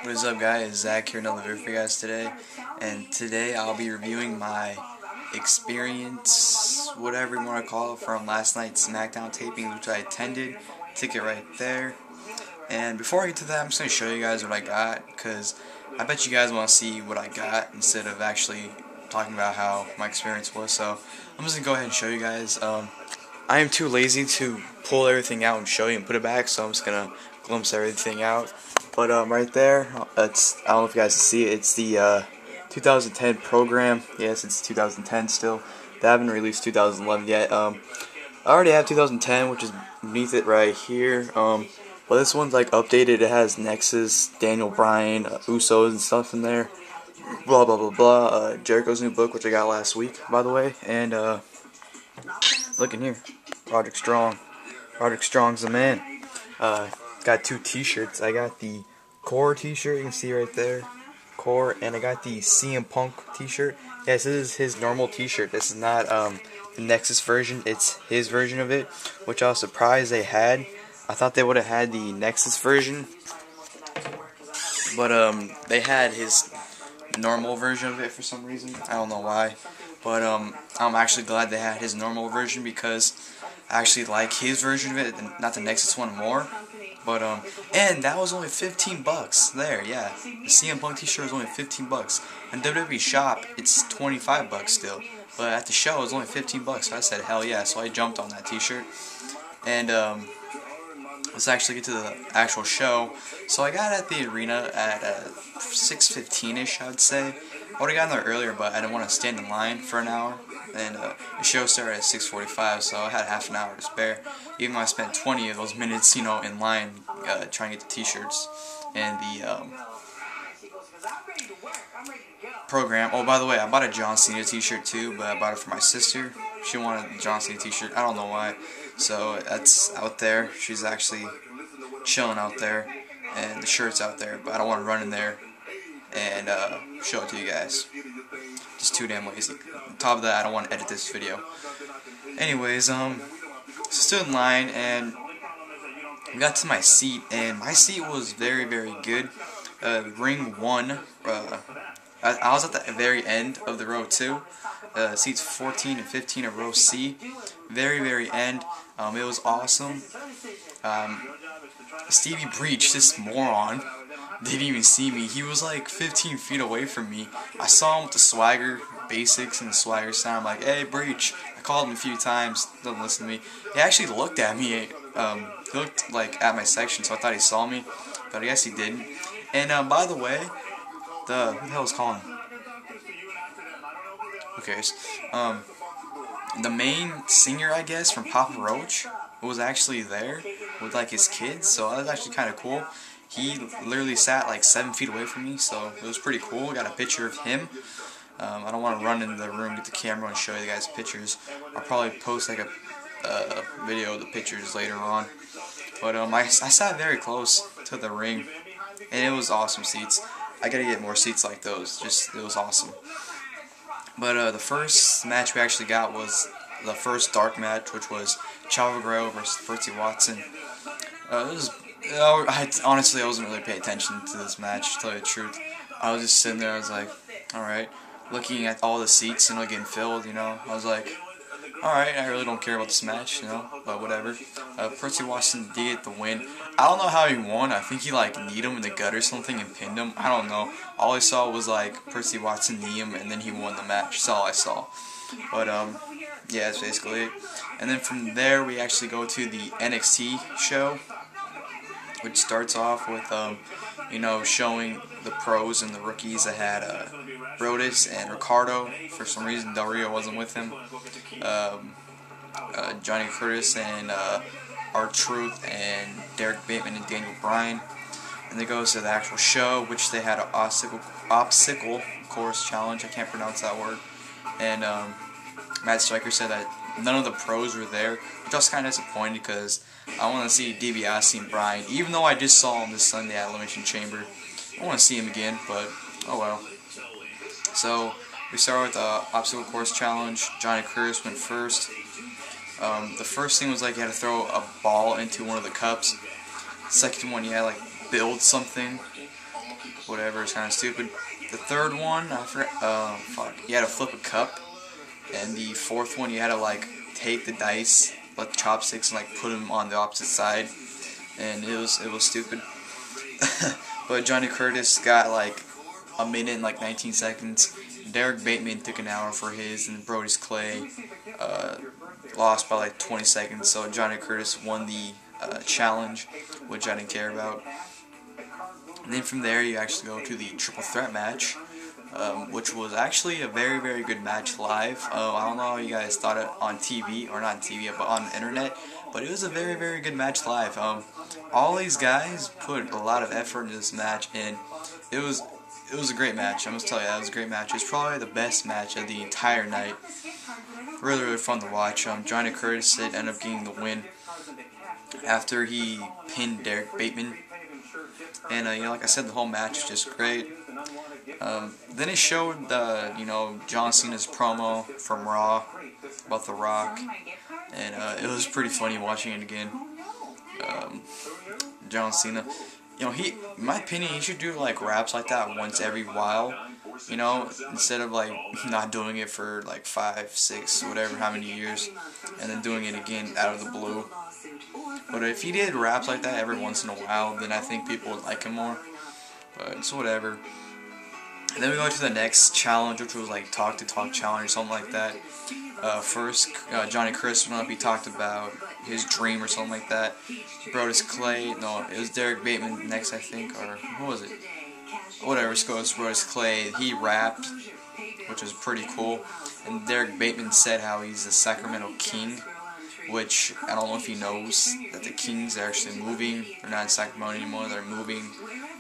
What is up, guys? Zach here, another video for you guys today. And today I'll be reviewing my experience, whatever you want to call it, from last night's SmackDown taping, which I attended. Ticket right there. And before I get to that, I'm just going to show you guys what I got, because I bet you guys want to see what I got instead of actually talking about how my experience was. So I'm just going to go ahead and show you guys. I am too lazy to pull everything out and show you and put it back, so I'm just going to glimpse everything out. But right there, it's, I don't know if you guys can see it, it's the 2010 program. Yes, it's 2010 still. They haven't released 2011 yet. I already have 2010, which is beneath it right here. But this one's like updated. It has Nexus, Daniel Bryan, Usos and stuff in there. Blah blah blah blah. Jericho's new book, which I got last week, by the way. And look in here, Roderick Strong. Roderick Strong's the man. Got two t-shirts. I got the Core t-shirt, you can see right there, Core, and I got the CM Punk t-shirt. Yes, this is his normal t-shirt. This is not the Nexus version, it's his version of it, which I was surprised they had. I thought they would have had the Nexus version, but they had his normal version of it for some reason. I don't know why, but I'm actually glad they had his normal version, because I actually like his version of it, not the Nexus one, more. But and that was only 15 bucks there. Yeah, the CM Punk t-shirt was only 15 bucks. And WWE shop, it's 25 bucks still. But at the show, it was only 15 bucks. So I said, hell yeah. So I jumped on that t-shirt. And let's actually get to the actual show. So I got at the arena at 6:15ish, I would say. I would have gotten there earlier, but I didn't want to stand in line for an hour. And the show started at 6:45, so I had half an hour to spare. Even though I spent 20 of those minutes, in line trying to get the t-shirts and the program. Oh, by the way, I bought a John Cena t-shirt too, but I bought it for my sister. She wanted a John Cena t-shirt. I don't know why. So that's out there. She's actually chilling out there, and the shirt's out there. But I don't want to run in there and show it to you guys. Just too damn lazy. On top of that, I don't want to edit this video. Anyways, stood in line and we got to my seat, and my seat was very, very good. Ring 1, I was at the very end of the row 2. Seats 14 and 15 of row C. Very, very end. It was awesome. Stevie Breach, this moron, didn't even see me. He was like 15 feet away from me. I saw him with the Swagger basics and the Swagger sound. I'm like, hey, Breach. I called him a few times. Doesn't listen to me. He actually looked at me. He looked like at my section, so I thought he saw me, but I guess he didn't. And by the way, who the hell is calling? Who cares? The main singer, I guess, from Papa Roach was actually there with like his kids, so that was actually kind of cool. He literally sat like 7 feet away from me, so it was pretty cool. I got a picture of him. I don't want to run into the room, get the camera, and show you guys pictures. I'll probably post like a video of the pictures later on. But I sat very close to the ring, and it was awesome seats. I gotta get more seats like those. It was awesome. But the first match we actually got was the first dark match, which was Chavo Guerrero versus Percy Watson. Honestly, I wasn't really paying attention to this match, to tell you the truth. I was just sitting there, I was like, alright, looking at all the seats, getting filled, I was like, alright, I really don't care about this match, but whatever. Percy Watson did get the win. I don't know how he won. I think he, kneed him in the gut or something and pinned him. I don't know. All I saw was, Percy Watson knee him, and then he won the match. That's all I saw. But, yeah, that's basically it. And then from there, we actually go to the NXT show, which starts off with, showing the pros and the rookies. I had Brodus and Ricardo. For some reason, Del Rio wasn't with him. Johnny Curtis and R-Truth and Derek Bateman and Daniel Bryan. And they go to the actual show, which they had an obstacle course challenge. I can't pronounce that word. And Matt Striker said that none of the pros were there, which I was kind of disappointed, because I want to see DiBiase and Bryan. Even though I just saw him this Sunday at Elimination Chamber, I want to see him again, but oh well. So we start with the obstacle course challenge. Johnny Curtis went first. The first thing was you had to throw a ball into one of the cups. The second one, you had build something. whatever. It's kind of stupid. The third one, I forgot. You had to flip a cup, and the fourth one, you had to like take the dice, let the chopsticks, and like put them on the opposite side, and it was stupid. But Johnny Curtis got like a minute and like 19 seconds. Derek Bateman took an hour for his, and Brodus Clay lost by like 20 seconds. So Johnny Curtis won the challenge, which I didn't care about. And then from there, you actually go to the triple threat match, which was actually a very, very good match live. I don't know how you guys thought it on TV, or not on TV, but on the internet, but it was a very, very good match live. All these guys put a lot of effort into this match, and it was a great match. I must tell you, that was a great match. It was probably the best match of the entire night. Really, really fun to watch. Johnny Curtis ended up getting the win after he pinned Derek Bateman. And like I said, the whole match was just great. Then it showed John Cena's promo from Raw about The Rock, and it was pretty funny watching it again. John Cena, in my opinion, he should do like raps like that once every while. Instead of like not doing it for like 5, 6, whatever, how many years, and then doing it again out of the blue. But if he did raps like that every once in a while, then I think people would like him more. But it's whatever. And then we go to the next challenge, which was like Talk to Talk challenge or something like that. First, Johnny Curtis went up, he talked about his dream or something like that. Brodus Clay, no, it was Derek Bateman next, I think, or who was it? Whatever, it goes Brodus Clay. He rapped, which was pretty cool. And Derek Bateman said how he's the Sacramento King, which I don't know if he knows that the Kings are actually moving. They're not in Sacramento anymore. They're moving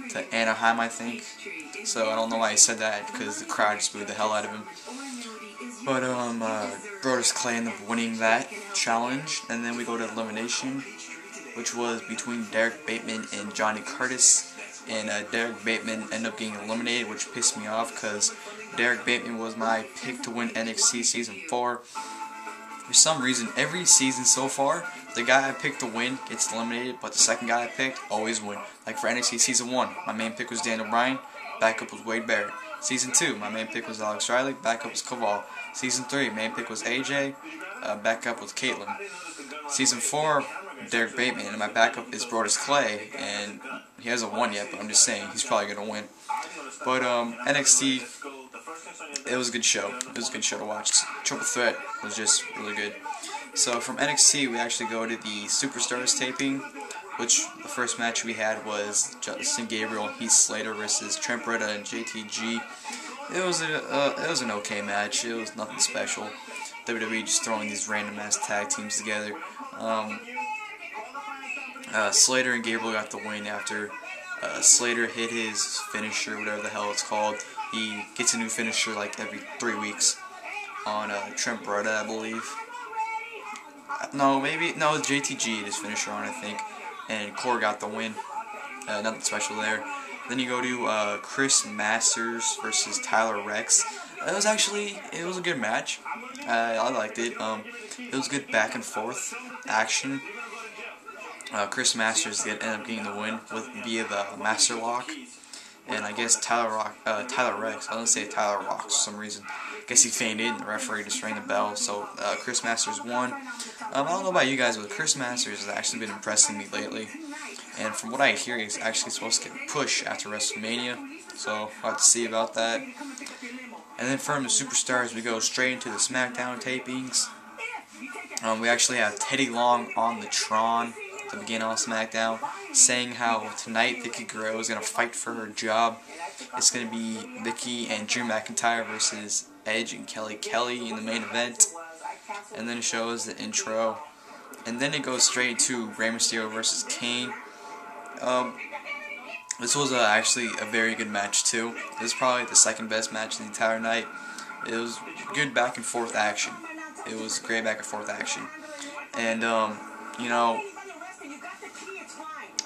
to Anaheim, I think. So I don't know why he said that, because the crowd just booed the hell out of him. But Brodus Clay ended up winning that challenge, and then we go to elimination, which was between Derek Bateman and Johnny Curtis. And Derek Bateman ended up getting eliminated, which pissed me off, because Derek Bateman was my pick to win NXT Season 4. For some reason, every season so far, the guy I picked to win gets eliminated, but the second guy I picked always win. Like for NXT Season 1, my main pick was Daniel Bryan, backup was Wade Barrett. Season 2, my main pick was Alex Riley, backup was Kaval. Season 3, main pick was AJ, backup was Caitlyn. Season 4, Derek Bateman, and my backup is Brodus Clay, and he hasn't won yet, but I'm just saying, he's probably going to win. But NXT, it was a good show. It was a good show to watch. Triple Threat was just really good. So from NXT, we actually go to the Superstars taping, which the first match we had was Justin Gabriel and Heath Slater versus Trent Beretta and JTG. It was an okay match. It was nothing special. WWE just throwing these random ass tag teams together. Slater and Gabriel got the win after Slater hit his finisher, whatever the hell it's called. He gets a new finisher like every 3 weeks on Trent Beretta, I believe. No, JTG hit his finisher on, I think. And Core got the win. Nothing special there. Then you go to Chris Masters versus Tyler Rex. It was a good match. I liked it. It was good back and forth action. Chris Masters ended up getting the win via the Master Lock. And I guess Tyler Rex, I don't say Tyler Rock for some reason. I guess he fainted and the referee just rang the bell. So Chris Masters won. I don't know about you guys, but Chris Masters has actually been impressing me lately. And from what I hear, he's actually supposed to get a push after WrestleMania. So I'll have to see about that. And then from the Superstars, we go straight into the SmackDown tapings. We actually have Teddy Long on the Tron to begin on SmackDown, saying how tonight Vicky Guerrero is going to fight for her job. It's going to be Vicky and Drew McIntyre versus Edge and Kelly Kelly in the main event. And then it shows the intro. And then it goes straight to Rey Mysterio versus Kane. This was actually a very good match too. It was probably the second best match of the entire night. It was good back and forth action. It was great back and forth action. And,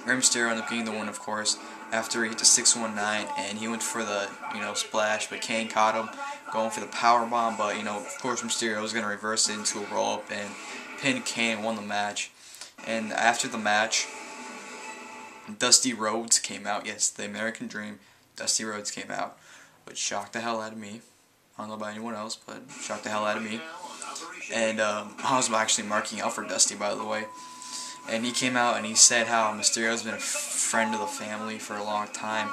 Rey Mysterio ended up getting the win, of course, after he hit the 619, and he went for the, splash, but Kane caught him, going for the powerbomb, but, of course, Mysterio was going to reverse it into a roll-up and pin Kane and won the match. And after the match, Dusty Rhodes came out, yes, the American Dream. Dusty Rhodes came out, which shocked the hell out of me. I don't know about anyone else, but shocked the hell out of me. And I was actually marking out for Dusty, by the way. And he came out and he said how Mysterio's been a friend of the family for a long time,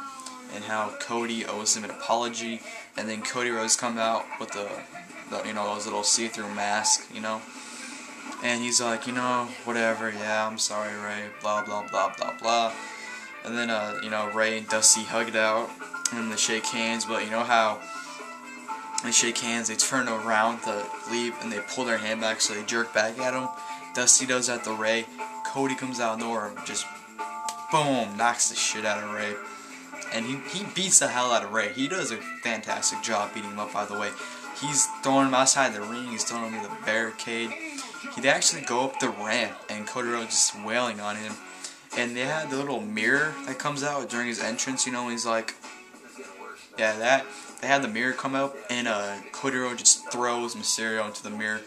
and how Cody owes him an apology. And then Cody Rhodes come out with the those little see-through mask, and he's like, whatever, yeah, I'm sorry, Ray, blah blah blah blah blah. And then Ray and Dusty hug it out and they shake hands, but you know how they shake hands, they turn around to leave and they pull their hand back, so they jerk back at him. Dusty does that to Ray. Cody comes out of nowhere and just boom, knocks the shit out of Ray. And he beats the hell out of Ray. He does a fantastic job beating him up, by the way. He's throwing him outside the ring, he's throwing him to the barricade. He'd actually go up the ramp and Cody Rhodes just wailing on him. And they had the little mirror that comes out during his entrance, and he's like, yeah, they had the mirror come out, and Cody Rhodes just throws Mysterio into the mirror.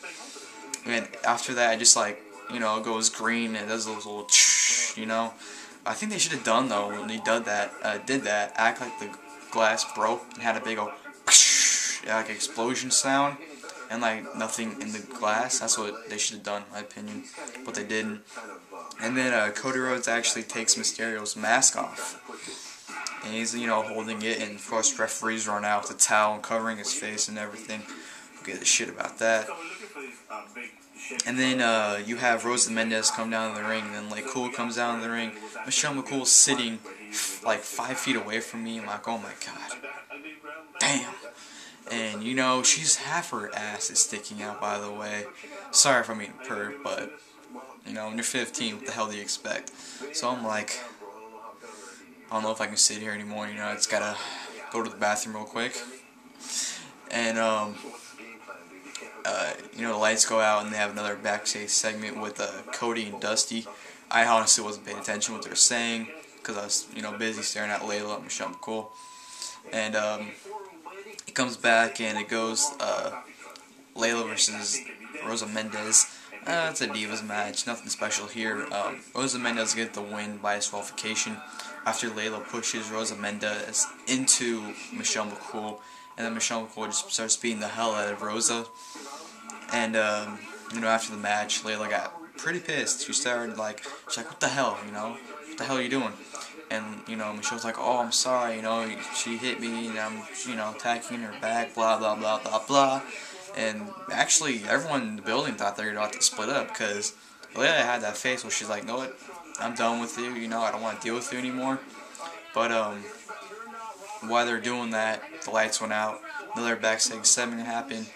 And after that, it just it goes green and it does those little I think they should have done, though, when they did that, act like the glass broke and had a big old explosion sound, and nothing in the glass. That's what they should have done, in my opinion, but they didn't. And then Cody Rhodes actually takes Mysterio's mask off, and he's holding it, and of course referees run out with a towel covering his face and everything. Who gives a shit about that? And then you have Rosa Mendes come down in the ring, and then Cool comes down in the ring. Michelle McCool's sitting 5 feet away from me. I'm like, oh my god, damn. And she's half her ass is sticking out, by the way. Sorry if I'm being a perv, but when you're 15, what the hell do you expect? So I'm like, I don't know if I can sit here anymore. I just gotta go to the bathroom real quick. And the lights go out and they have another backstage segment with Cody and Dusty. I honestly wasn't paying attention to what they were saying because I was busy staring at Layla and Michelle McCool. And it comes back and it goes Layla versus Rosa Mendes. It's a Divas match, nothing special here. Rosa Mendes gets the win by disqualification after Layla pushes Rosa Mendes into Michelle McCool, and then Michelle McCool just starts beating the hell out of Rosa. And after the match, Layla got pretty pissed. She started she's like, what the hell, what the hell are you doing? And Michelle's like, oh, I'm sorry, she hit me, and I'm attacking her back, blah blah blah blah blah. And actually, everyone in the building thought they were about to split up, because Layla had that face where she's like, know what, I'm done with you, I don't want to deal with you anymore. But while they're doing that, the lights went out, another backstage segment happened.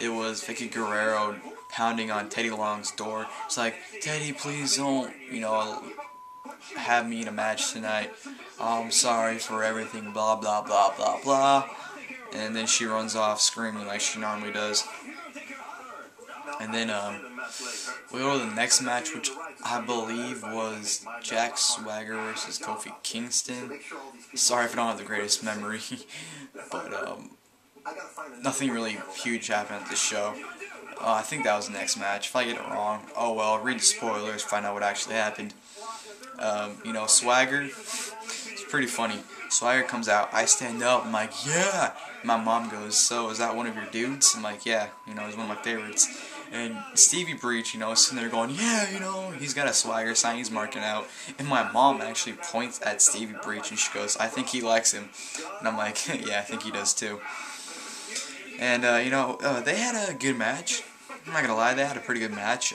It was Vicky Guerrero pounding on Teddy Long's door. It's like, Teddy, please don't, have me in a match tonight. I'm sorry for everything, blah blah blah blah blah. And then she runs off screaming like she normally does. And then we go to the next match, which I believe was Jack Swagger versus Kofi Kingston. Sorry if I don't have the greatest memory, but nothing really huge happened at this show. I think that was the next match. If I get it wrong, oh well, read the spoilers, find out what actually happened. Swagger, it's pretty funny. Swagger comes out, I stand up, I'm like, yeah! My mom goes, so is that one of your dudes? I'm like, yeah, he's one of my favorites. And Stevie Breach, is sitting there going, yeah, he's got a Swagger sign, he's marking out. And my mom actually points at Stevie Breach and she goes, I think he likes him. And I'm like, yeah, I think he does too. And, they had a good match. I'm not gonna lie, they had a pretty good match.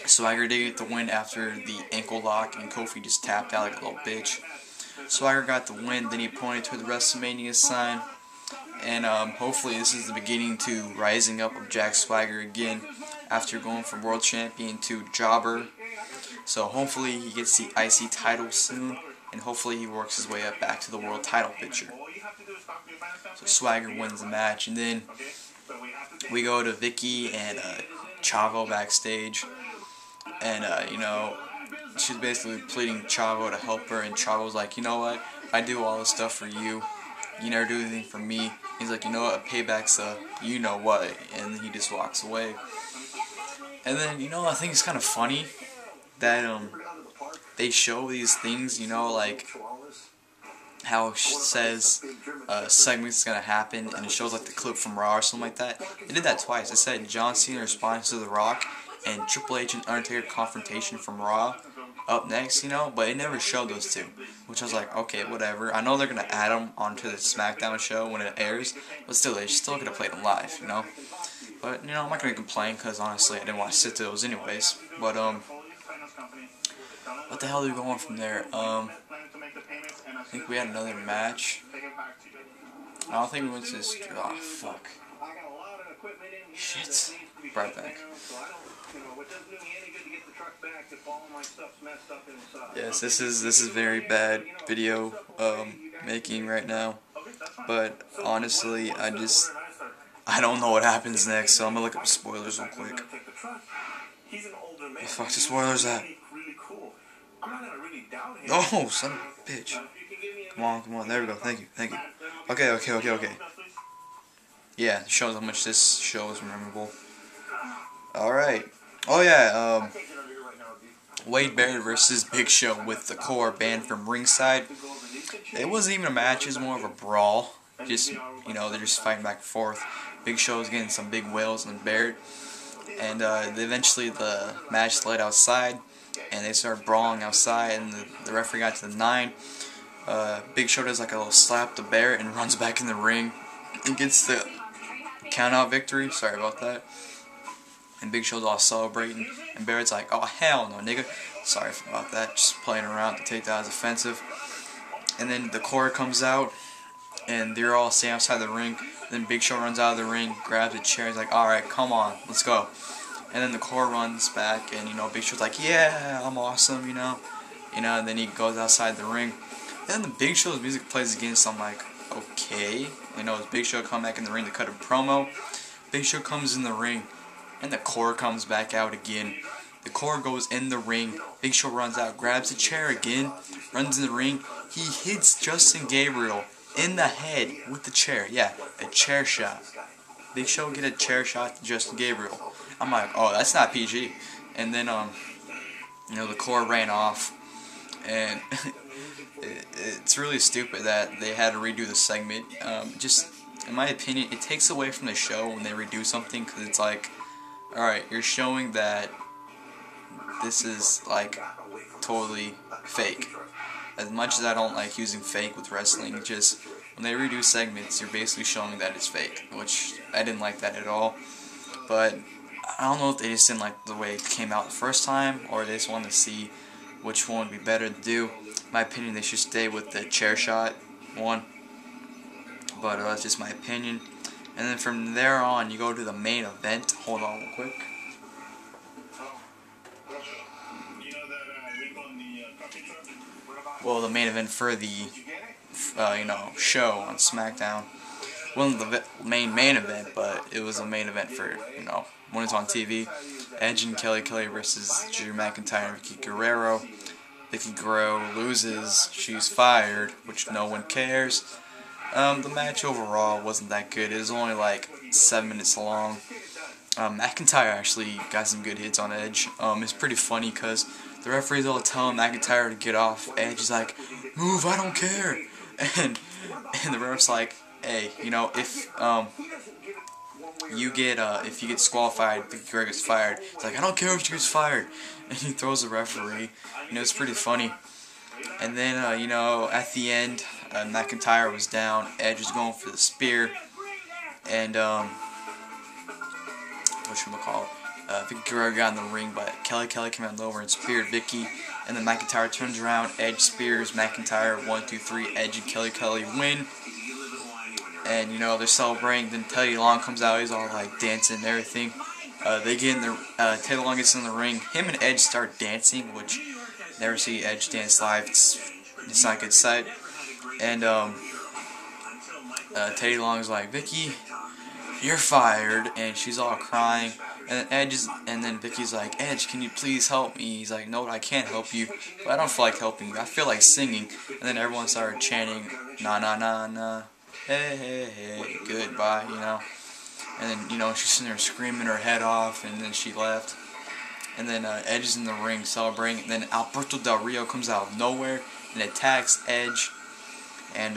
Swagger did get the win after the ankle lock, and Kofi just tapped out like a little bitch. Swagger got the win, then he pointed to the WrestleMania sign, and hopefully this is the beginning to rising up of Jack Swagger again after going from world champion to jobber. So hopefully he gets the IC title soon, and hopefully he works his way up back to the world title picture. So Swagger wins the match, and then we go to Vicky and Chavo backstage. And, she's basically pleading Chavo to help her, and Chavo's like, you know what, I do all this stuff for you, you never do anything for me. He's like, you know what, payback's you know what, and he just walks away. And then, I think it's kind of funny that, they show these things, how it says segment's gonna happen, and it shows like the clip from Raw or something like that. They did that twice. It said John Cena responds to The Rock and Triple H and Undertaker confrontation from Raw up next, you know, but it never showed those two, which I was like, okay, whatever. I know they're gonna add them onto the SmackDown show when it airs, but still, they still could have played them live, you know. But you know, I'm not gonna complain because honestly, I didn't want to sit through those anyways. But what the hell did we go on from there? I think we had another match. I don't think we went to this. Oh fuck. Shit. Right back. Yes, this is very bad video making right now. But honestly, I don't know what happens next, so I'm gonna look up the spoilers real quick. Where the fuck the spoilers at? Oh, son of a bitch. Come on, there we go, thank you. Okay. Yeah, it shows how much this show is memorable. Alright. Oh yeah, Wade Barrett versus Big Show with the core banned from ringside. It wasn't even a match, it was more of a brawl. Just, you know, they're just fighting back and forth. Big Show was getting some big wails on Barrett. And eventually the match led outside, and they started brawling outside, and the referee got to the 9. Big Show does like a little slap to Barrett and runs back in the ring and gets the count-out victory. Sorry about that. And Big Show's all celebrating, and Barrett's like, oh hell no, nigga. Sorry about that, just playing around to take that as offensive. And then the core comes out, and they're all standing outside the ring. Then Big Show runs out of the ring, grabs a chair, he's like, alright, come on, let's go. And then the core runs back, and you know, Big Show's like, yeah, I'm awesome, you know, and then he goes outside the ring. And then the Big Show's music plays again, so I'm like, okay. You know, as Big Show come back in the ring to cut a promo, Big Show comes in the ring, and the core comes back out again. The core goes in the ring, Big Show runs out, grabs a chair again, runs in the ring, he hits Justin Gabriel in the head with the chair. Yeah, a chair shot. Big Show get a chair shot to Justin Gabriel. I'm like, oh, that's not PG. And then, you know, the core ran off, and it's really stupid that they had to redo the segment. Just, in my opinion, it takes away from the show when they redo something, because it's like, alright, you're showing that this is, like, totally fake. As much as I don't like using fake with wrestling, just when they redo segments, you're basically showing that it's fake, which I didn't like that at all. But I don't know if they just didn't like the way it came out the first time, or they just wanted to see which one would be better to do. In my opinion, they should stay with the chair shot one, but that's just my opinion. And then from there on, you go to the main event. Hold on real quick. Well, the main event for the you know, show on SmackDown wasn't the main event, but it was a main event for, you know, when it's on TV. Edge and Kelly versus Drew McIntyre and Vicky Guerrero. Vicky Guerrero loses, she's fired, which no one cares. The match overall wasn't that good. It was only like 7 minutes long. McIntyre actually got some good hits on Edge. It's pretty funny because the referees all telling McIntyre to get off. Edge is like, move, I don't care. And the ref's like, hey, you know, if you get disqualified, Vicky Guerrero gets fired. It's like, I don't care if she gets fired. And he throws the referee. You know, it's pretty funny. And then, you know, at the end, McIntyre was down. Edge was going for the spear. And, whatchamacallit, Vicky Guerrero got in the ring, but Kelly came out over and speared Vicky. And then McIntyre turns around, Edge spears McIntyre, 1, 2, 3, Edge and Kelly win. And, you know, they're celebrating. Then Teddy Long comes out, he's all like dancing and everything. They get in the, Teddy Long gets in the ring. Him and Edge start dancing, which never see Edge dance live. It's not a good sight. And Teddy Long's like, Vicky, you're fired, and she's all crying. And then Vicky's like, Edge, can you please help me? He's like, no, I can't help you, but I don't feel like helping you. I feel like singing. And then everyone started chanting, nah, nah, nah, nah, hey, hey, hey, goodbye, you know. And then, you know, she's sitting there screaming her head off, and then she left. And then Edge is in the ring celebrating, and then Alberto Del Rio comes out of nowhere and attacks Edge. and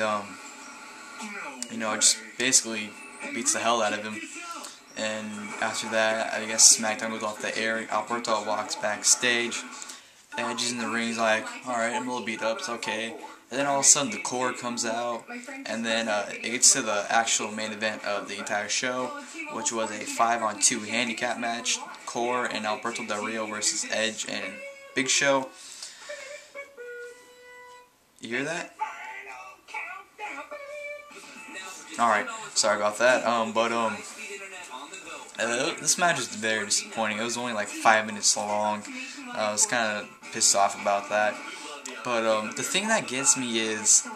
you know, just basically beats the hell out of him. And after that, I guess SmackDown goes off the air. Alberto walks backstage. Edge is in the ring. He's like, alright, I'm a little beat up, it's okay. And then all of a sudden the core comes out, and then it gets to the actual main event of the entire show, which was a 5-on-2 handicap match. Core and Alberto Del Rio versus Edge and Big Show. You hear that? Alright, sorry about that. This match was very disappointing. It was only like 5 minutes long. I was kind of pissed off about that. But the thing that gets me is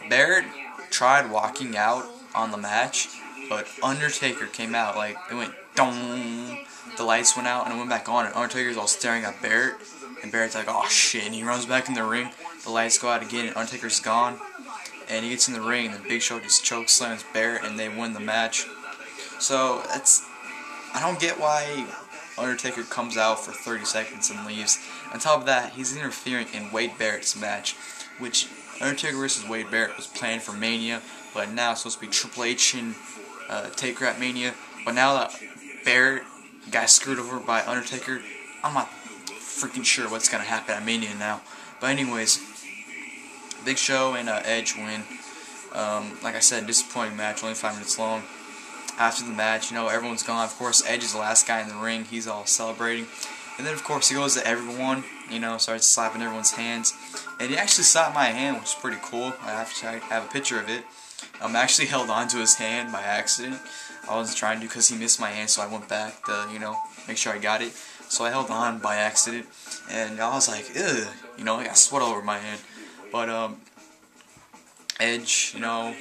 Barrett tried walking out on the match, but Undertaker came out. Like, it went dong, the lights went out, and it went back on, and Undertaker's all staring at Barrett, and Barrett's like, oh shit, and he runs back in the ring. The lights go out again, and Undertaker's gone, and he gets in the ring, and the Big Show just chokeslams Barrett, and they win the match. So I don't get why Undertaker comes out for 30 seconds and leaves. On top of that, he's interfering in Wade Barrett's match, which Undertaker vs. Wade Barrett was planned for Mania, but now it's supposed to be Triple H and Taker at Mania. But now that Barrett got screwed over by Undertaker, I'm not freaking sure what's going to happen at Mania now. But anyways, Big Show and Edge win. Like I said, disappointing match, only 5 minutes long. After the match, you know, everyone's gone. Of course, Edge is the last guy in the ring. He's all celebrating. And then, of course, he goes to everyone, you know, starts slapping everyone's hands. And he actually slapped my hand, which is pretty cool. I have a picture of it. I actually held onto his hand by accident. I wasn't trying to because he missed my hand, so I went back to, you know, make sure I got it. So I held on by accident. And I was like, ugh, you know, I got sweat all over my hand. But, Edge, you know,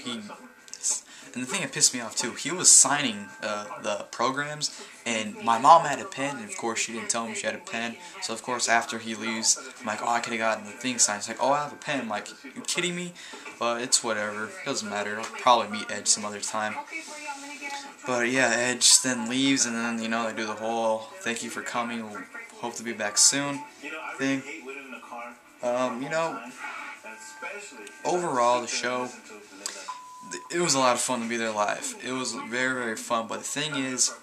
and the thing that pissed me off too, he was signing the programs, and my mom had a pen, and of course she didn't tell him she had a pen. So of course after he leaves, I'm like, oh, I could have gotten the thing signed. It's like, oh, I have a pen. I'm like, you kidding me? But it's whatever. It doesn't matter. I'll probably meet Edge some other time. But yeah, Edge then leaves, and then, you know, they do the whole thank you for coming, we'll hope to be back soon thing. You know, overall the show, it was a lot of fun to be there live. It was very, very fun, but the thing is,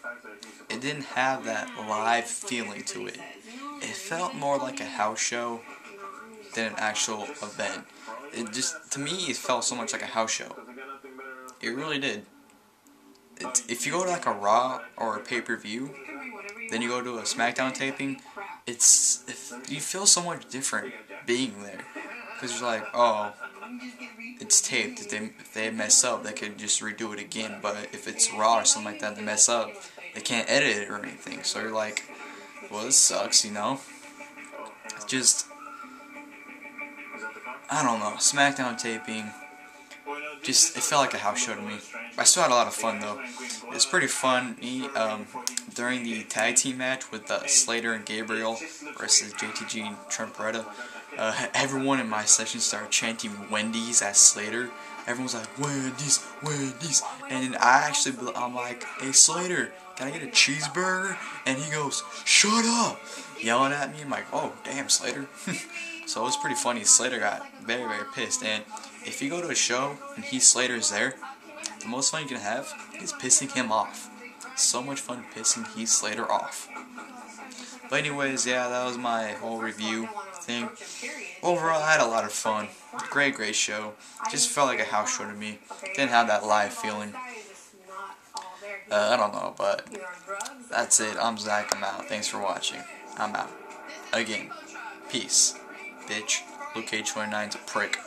it didn't have that live feeling to it. It felt more like a house show than an actual event. It just, to me, it felt so much like a house show. It really did. If you go to like a Raw or a pay-per-view, then you go to a SmackDown taping, you feel so much different being there. Because you're like, oh, it's taped. If they mess up, they could just redo it again. But if it's Raw or something like that, they mess up, they can't edit it or anything. So you're like, well, this sucks, you know? It's just, I don't know. SmackDown taping, just, it felt like a house show to me. I still had a lot of fun, though. It's pretty fun. During the tag team match with Slater and Gabriel versus JTG and Trent Beretta, everyone in my session started chanting Wendy's at Slater. Everyone's like, Wendy's, Wendy's. And then I'm like, hey Slater, can I get a cheeseburger? And he goes, shut up, yelling at me. I'm like, oh, damn, Slater. So it was pretty funny. Slater got very, very pissed. And if you go to a show and Slater's there, the most fun you can have is pissing him off. So much fun pissing Heath Slater off. But anyways, yeah, that was my whole review thing. Overall, I had a lot of fun. Great, great show. Just felt like a house show to me. Didn't have that live feeling. I don't know, but that's it. I'm Zach. I'm out. Thanks for watching. I'm out. Again. Peace. Bitch. Luke H29's a prick.